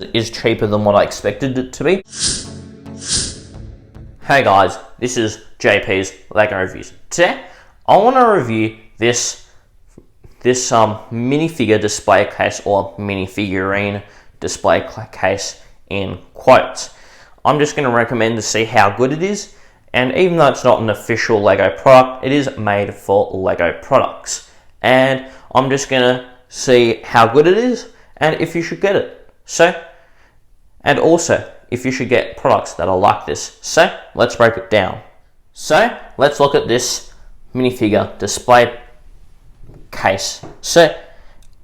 is cheaper than what I expected it to be. Hey guys, this is JP's Lego Reviews. Today, I want to review this minifigure display case, or minifigurine display case in quotes. I'm just going to recommend to see how good it is, and even though it's not an official Lego product, it is made for Lego products. And I'm just going to see how good it is and if you should get it. And also, if you should get products that are like this. So, let's break it down. So, let's look at this minifigure display case. So,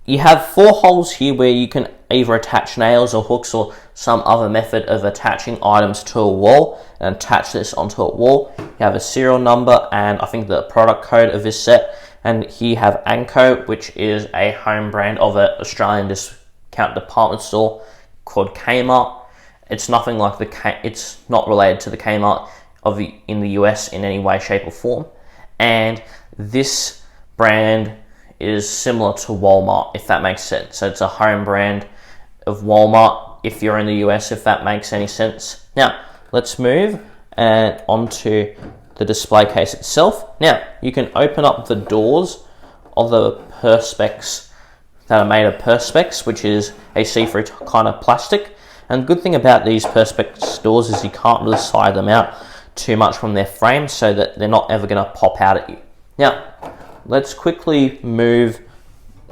you have 4 holes here where you can either attach nails or hooks or some other method of attaching items to a wall and attach this onto a wall. You have a serial number and I think the product code of this set. And here you have Anko, which is a home brand of an Australian discount department store called Kmart. It's nothing like it's not related to the Kmart in the US in any way, shape or form. And this brand is similar to Walmart, if that makes sense. So it's a home brand of Walmart if you're in the US, if that makes any sense. Now, let's move onto the display case itself. Now, you can open up the doors of the perspex that are made of perspex, which is a see-through kind of plastic. And the good thing about these perspex doors is you can't really slide them out too much from their frame so that they're not ever going to pop out at you. Now, let's quickly move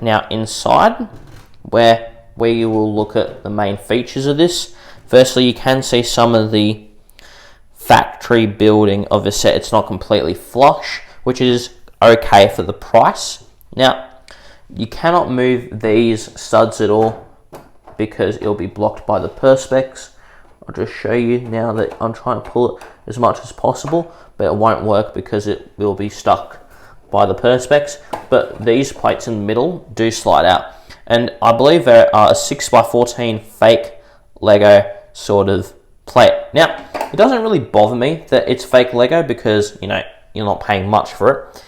now inside where you will look at the main features of this. Firstly, you can see some of the factory building of the set. It's not completely flush, which is okay for the price. Now, you cannot move these studs at all because it'll be blocked by the perspex. I'll just show you now that I'm trying to pull it as much as possible, but it won't work because it will be stuck by the perspex. But these plates in the middle do slide out, and I believe there are a 6x14 fake Lego sort of plate. Now, it doesn't really bother me that it's fake Lego because, you know, you're not paying much for it.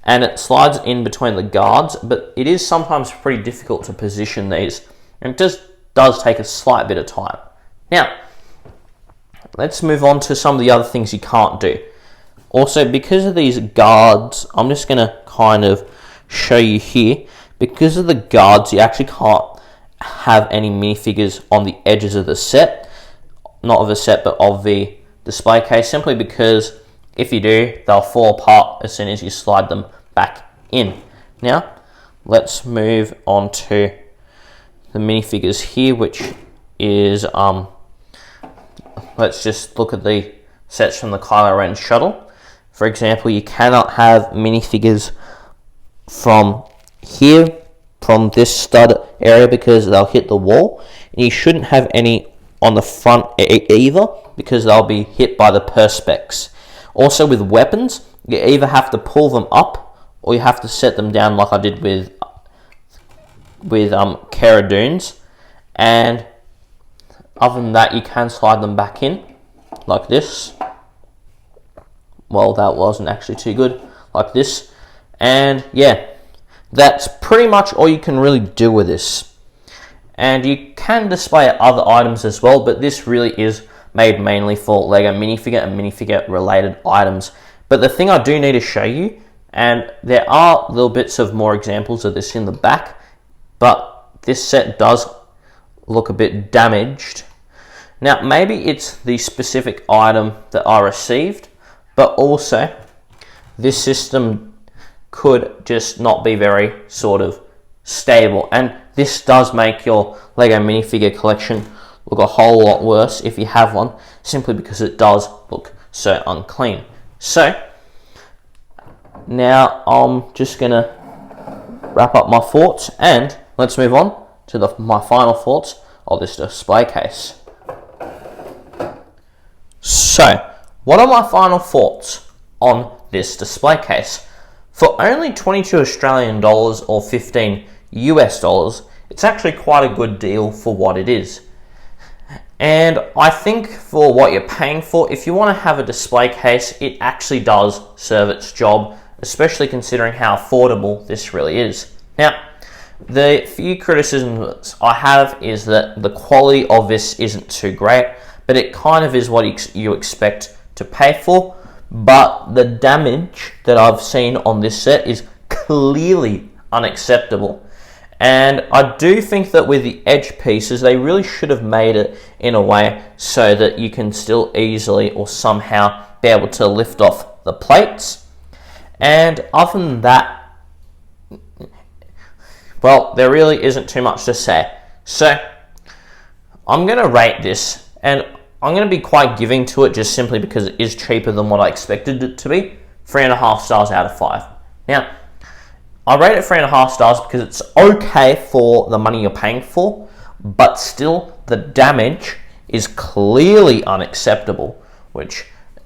And it slides in between the guards, but it is sometimes pretty difficult to position these. And it just does take a slight bit of time. Now, let's move on to some of the other things you can't do. Also, because of these guards, I'm just going to kind of show you here. Because of the guards, you actually can't have any minifigures on the edges of the set. Not of the set, but of the display case, simply because if you do, they'll fall apart as soon as you slide them back in. Now, let's move on to the minifigures here, which is, let's just look at the sets from the Kylo Ren shuttle. For example, you cannot have minifigures from here, from this stud area, because they'll hit the wall. And you shouldn't have any on the front either, because they'll be hit by the perspex. Also with weapons, you either have to pull them up or you have to set them down like I did with Cara Dune's. And other than that, you can slide them back in like this. Well, that wasn't actually too good, like this. And yeah, that's pretty much all you can really do with this. And you can display other items as well, but this really is made mainly for Lego minifigure and minifigure related items. But the thing I do need to show you, and there are little bits of more examples of this in the back, but this set does look a bit damaged. Now, maybe it's the specific item that I received, but also this system could just not be very sort of stable. And this does make your Lego minifigure collection look a whole lot worse if you have one, simply because it does look so unclean. So, now I'm just going to wrap up my thoughts and let's move on to my final thoughts of this display case. So, what are my final thoughts on this display case? For only 22 Australian dollars or 15 US dollars, it's actually quite a good deal for what it is. And I think for what you're paying for, if you want to have a display case, it actually does serve its job, especially considering how affordable this really is. Now, The few criticisms I have is that the quality of this isn't too great, but it kind of is what you expect to pay for. But the damage that I've seen on this set is clearly unacceptable. And I do think that with the edge pieces, they really should have made it in a way so that you can still easily or somehow be able to lift off the plates. And other than that, well, there really isn't too much to say. So I'm going to rate this, and I'm going to be quite giving to it just simply because it is cheaper than what I expected it to be. 3.5 stars out of 5. Now, I rate it 3.5 stars because it's okay for the money you're paying for, but still the damage is clearly unacceptable,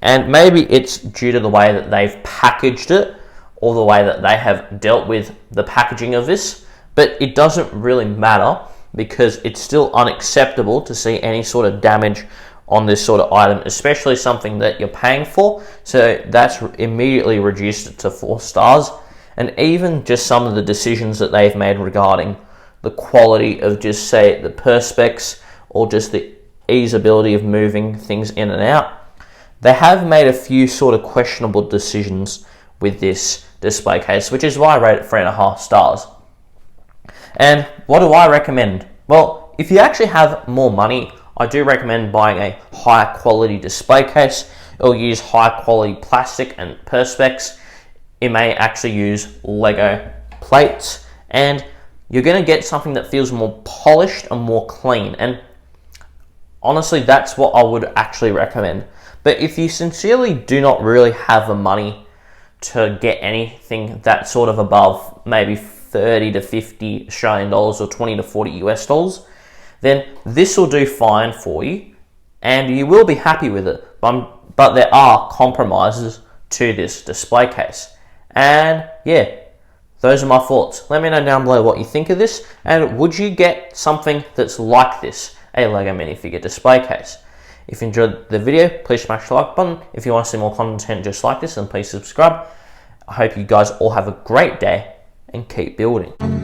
and maybe it's due to the way that they've packaged it or the way that they have dealt with the packaging of this, but it doesn't really matter because it's still unacceptable to see any sort of damage on this sort of item, especially something that you're paying for. So that's immediately reduced it to 4 stars. And even just some of the decisions that they've made regarding the quality of just say the perspex or just the easeability of moving things in and out, they have made a few sort of questionable decisions with this display case, which is why I rate it 3.5 stars. And what do I recommend? Well, if you actually have more money, I do recommend buying a high quality display case. It'll use high quality plastic and perspex. It may actually use Lego plates, and you're going to get something that feels more polished and more clean. And honestly, that's what I would actually recommend. But if you sincerely do not really have the money to get anything that's sort of above maybe 30 to 50 Australian dollars or 20 to 40 US dollars, then this will do fine for you and you will be happy with it. But there are compromises to this display case. And yeah, those are my thoughts. Let me know down below what you think of this, and would you get something that's like this, a Lego minifigure display case? If you enjoyed the video, please smash the like button. If you want to see more content just like this, then please subscribe. I hope you guys all have a great day and keep building.